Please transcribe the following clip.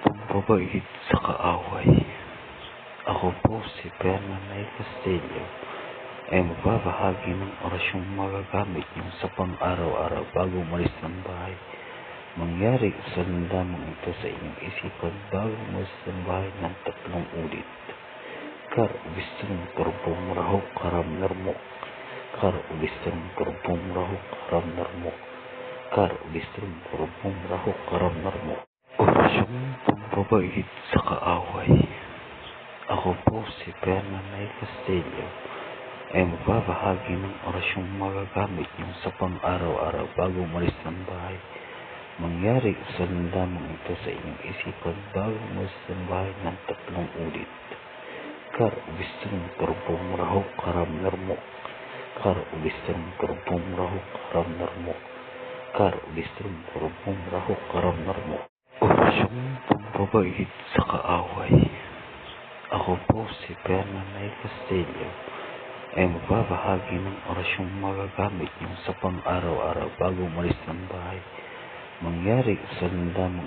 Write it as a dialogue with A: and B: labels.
A: Pambabait sa kaaway. Ako po si Fernanay Castillo ay magbabahagi ng orasyong magagamit niyo sa pang-araw-araw bago umalis ng bahay. Mangyari usalan lamang ito sa inyong isipan bago umalis ng bahay ng 3 ulit. Kar ubistron turbong rahok karam narmok. Kar ubistron turbong rahok karam narmok. Kar ubistron turbong rahok karam narmok. Orasyong pambabait sa kaaway. Ako po si Fernanay Castillo ay magbabahagi ng orasyong magagamit niyo sa pang-araw-araw bago umalis ng bahay. Mangyari usalan lamang ito sa inyong isipan bago umalis ng bahay ng 3 ulit. Kar ubistron turbong rahok karam narmok. Kar ubistron turbong rahok karam narmok. Kar ubistron turbong rahok karam narmok. Orasyong pambabait sa kaaway. Ako po si Fernanay Castillo ay magbabahagi ng orasyong magagamit niyo sa pang-araw-araw bago umalis ng bahay. Mangyari usalan lamang